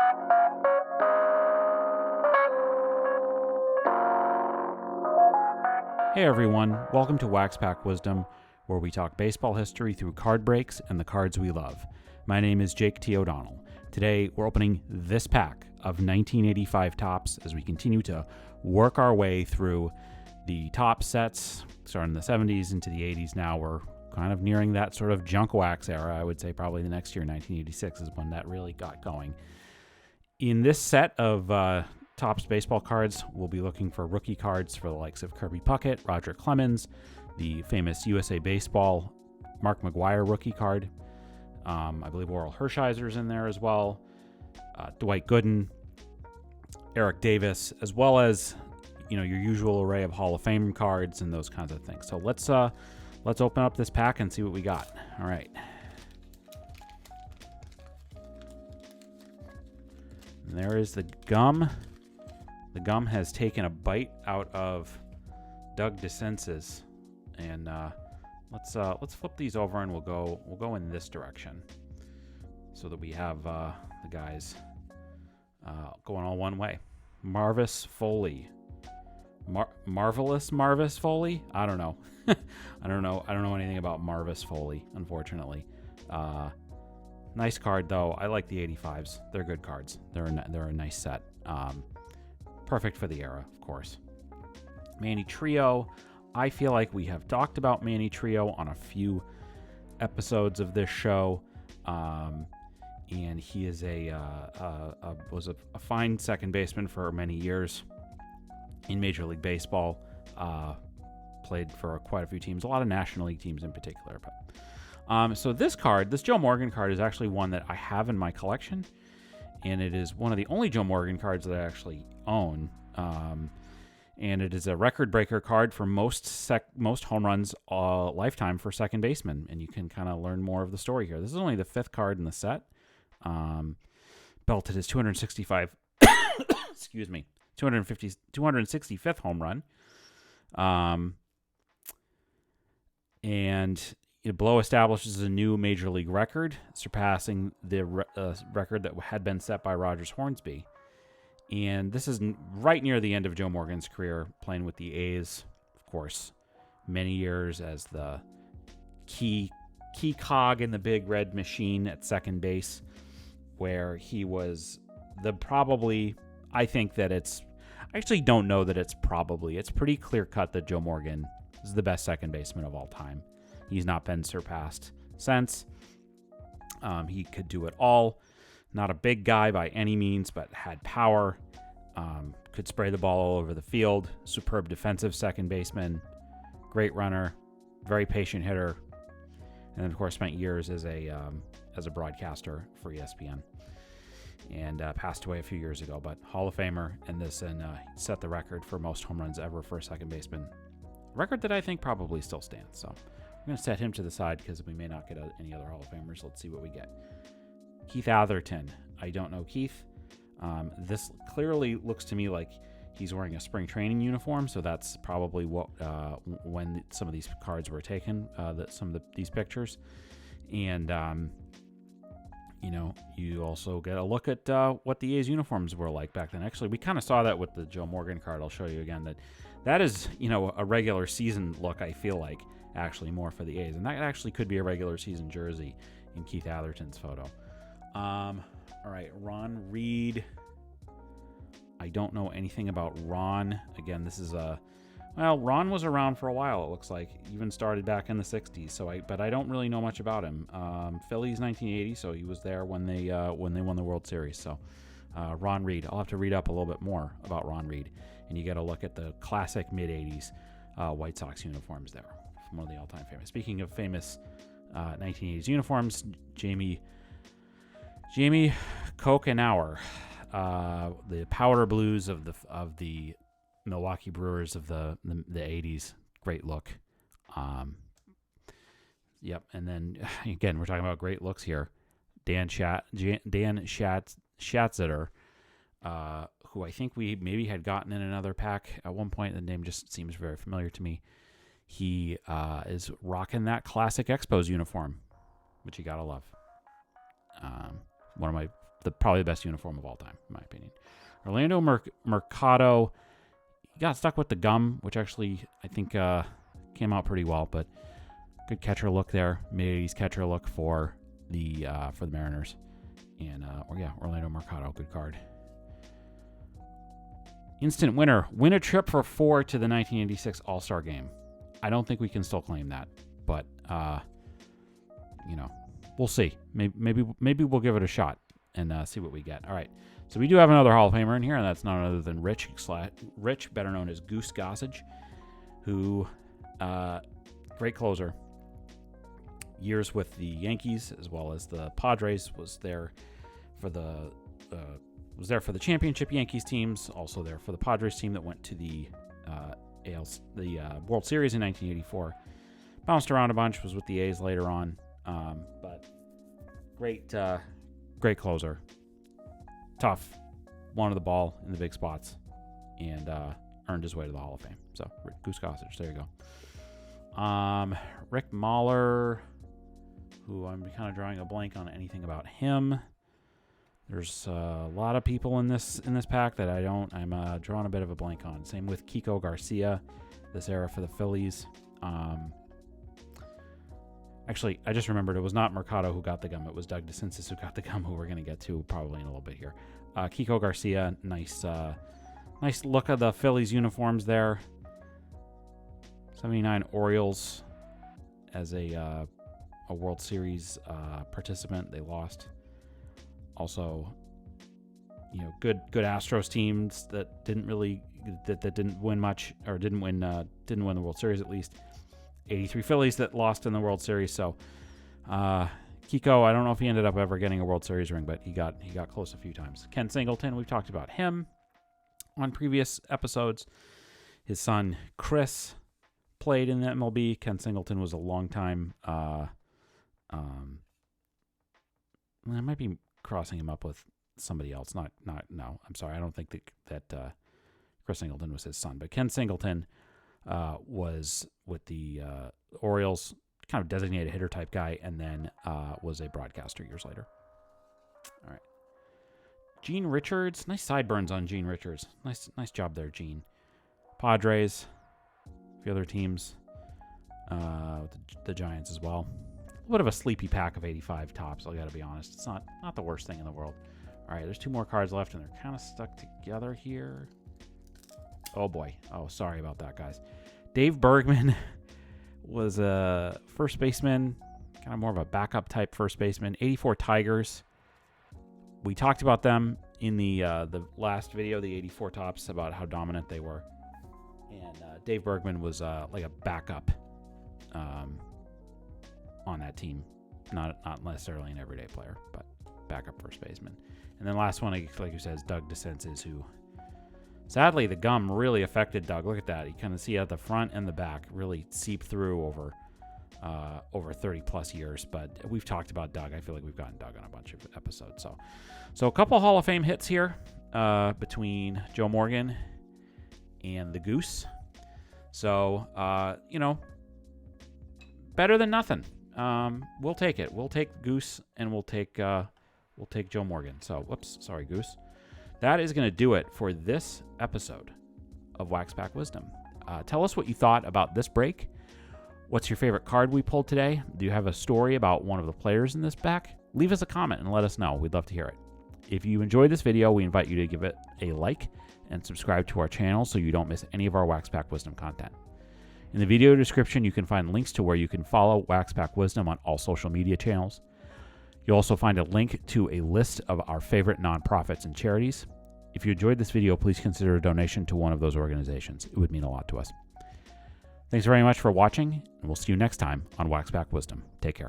Hey everyone, welcome to Wax Pack Wisdom, where we talk baseball history through card breaks and the cards we love. My name is Jake T. O'Donnell. Today we're opening this pack of 1985 Topps as we continue to work our way through the top sets, starting in the 70s into the 80s. Now we're kind of nearing that sort of junk wax era. I would say probably the next year, 1986, is when that really got going. In this set of Topps baseball cards, we'll be looking for rookie cards for the likes of Kirby Puckett, Roger Clemens, the famous USA Baseball Mark McGwire rookie card. I believe Oral Hershiser's in there as well. Dwight Gooden, Eric Davis, as well as your usual array of Hall of Fame cards and those kinds of things. So let's open up this pack and see what we got. All right. And there is the gum. The gum has taken a bite out of Doug DeCence's, and let's flip these over and we'll go in this direction, so that we have the guys going all one way. Marvis Foley, Marvelous Marvis Foley. I don't know. I don't know anything about Marvis Foley, unfortunately. Nice card though. I like the 85s. They're good cards. They're a nice set. Perfect for the era, of course. Manny Trio. I feel like we have talked about Manny Trio on a few episodes of this show, and he is was a fine second baseman for many years in Major League Baseball. Played for quite a few teams, a lot of National League teams in particular. But so this Joe Morgan card, is actually one that I have in my collection. And it is one of the only Joe Morgan cards that I actually own. And it is a record breaker card for most home runs lifetime for second baseman. And you can kind of learn more of the story here. This is only the fifth card in the set. Belted his 265, excuse me, 265th home run. And Blow establishes a new major league record, surpassing the record that had been set by Rogers Hornsby. And this is right near the end of Joe Morgan's career, playing with the A's, of course, many years as the key cog in the big red machine at second base, where he was I think that I actually don't know that it's pretty clear cut that Joe Morgan is the best second baseman of all time. He's not been surpassed since. He could do it all. Not a big guy by any means, but had power. Could spray the ball all over the field. Superb defensive second baseman. Great runner. Very patient hitter. And then, of course, spent years as a broadcaster for ESPN. And passed away a few years ago. But Hall of Famer in this, and set the record for most home runs ever for a second baseman. Record that I think probably still stands. So I'm going to set him to the side because we may not get any other Hall of Famers. Let's see what we get. Keith Atherton. I don't know Keith. This clearly looks to me like he's wearing a spring training uniform, so that's probably what when some of these cards were taken, these pictures. And, you also get a look at what the A's uniforms were like back then. Actually, we kind of saw that with the Joe Morgan card. I'll show you again that is, a regular season look, I feel like, actually more for the A's. And that actually could be a regular season jersey in Keith Atherton's photo. All right, Ron Reed. I don't know anything about Ron. Again, this is Ron was around for a while, it looks like. Even started back in the 60s, but I don't really know much about him. Phillies 1980, so he was there when they won the World Series. So Ron Reed. I'll have to read up a little bit more about Ron Reed. And you get a look at the classic mid-80s White Sox uniforms there. One of the all-time famous. Speaking of famous 1980s uniforms, Jamie Kokenauer, the powder blues of the Milwaukee Brewers of the 80s. Great look. Yep. And then again, we're talking about great looks here. Dan Schatzeder, who I think we maybe had gotten in another pack at one point. The name just seems very familiar to me. He is rocking that classic Expos uniform, which you gotta love. One of my probably the best uniform of all time, in my opinion. Orlando Mercado, he got stuck with the gum, which actually I think came out pretty well, but good catcher look there. Mid-80s catcher look for the Mariners. And, Orlando Mercado, good card. Instant winner. Win a trip for 4 to the 1986 All-Star Game. I don't think we can still claim that, but, we'll see. Maybe we'll give it a shot and see what we get. All right. So we do have another Hall of Famer in here, and that's none other than Rich, better known as Goose Gossage, who, great closer. Years with the Yankees as well as the Padres, was there for the championship Yankees teams, also there for the Padres team that went to the World Series in 1984. Bounced around a bunch, was with the A's later on, but great closer. Tough, wanted the ball in the big spots, and earned his way to the Hall of Fame. So Goose Gossage, there you go. Rick Mahler, who I'm kind of drawing a blank on anything about him. There's a lot of people in this pack that I'm drawing a bit of a blank on. Same with Kiko Garcia, this era for the Phillies. Actually, I just remembered it was not Mercado who got the gum. It was Doug DeCinces who got the gum, who we're going to get to probably in a little bit here. Kiko Garcia, nice look of the Phillies uniforms there. 79 Orioles as a World Series participant. They lost. Also, good Astros teams that didn't win much, or didn't win the World Series at least. 83 Phillies that lost in the World Series. So Kiko, I don't know if he ended up ever getting a World Series ring, but he got close a few times. Ken Singleton, we've talked about him on previous episodes. His son Chris played in the MLB. Ken Singleton was a long time. I might be crossing him up with somebody else. No, I'm sorry. I don't think that Chris Singleton was his son, but Ken Singleton was with the Orioles, kind of designated hitter type guy, and then was a broadcaster years later. All right. Gene Richards. Nice sideburns on Gene Richards. Nice job there, Gene. Padres. A few other teams. The Giants as well. A little bit of a sleepy pack of 85 tops, I got to be honest. It's not the worst thing in the world. All right, there's 2 more cards left, and they're kind of stuck together here. Oh, boy. Oh, sorry about that, guys. Dave Bergman was a first baseman, kind of more of a backup type first baseman. 84 Tigers. We talked about them in the last video, the 84 tops, about how dominant they were. And Dave Bergman was like a backup on that team. Not necessarily an everyday player, but backup first baseman. And then last one, like you said, is Doug DeCinces, who sadly the gum really affected Doug. Look at that. You kind of see at the front and the back really seep through over 30 plus years. But we've talked about Doug. I feel like we've gotten Doug on a bunch of episodes. So a couple Hall of Fame hits here between Joe Morgan and the Goose. So, better than nothing. We'll take it. We'll take Goose, and we'll take Joe Morgan. So, whoops, sorry, Goose. That is going to do it for this episode of Wax Pack Wisdom. Tell us what you thought about this break. What's your favorite card we pulled today? Do you have a story about one of the players in this pack? Leave us a comment and let us know. We'd love to hear it. If you enjoyed this video, we invite you to give it a like and subscribe to our channel so you don't miss any of our Wax Pack Wisdom content. In the video description, you can find links to where you can follow Wax Pack Wisdom on all social media channels. You'll also find a link to a list of our favorite nonprofits and charities. If you enjoyed this video, please consider a donation to one of those organizations. It would mean a lot to us. Thanks very much for watching, and we'll see you next time on Wax Pack Wisdom. Take care.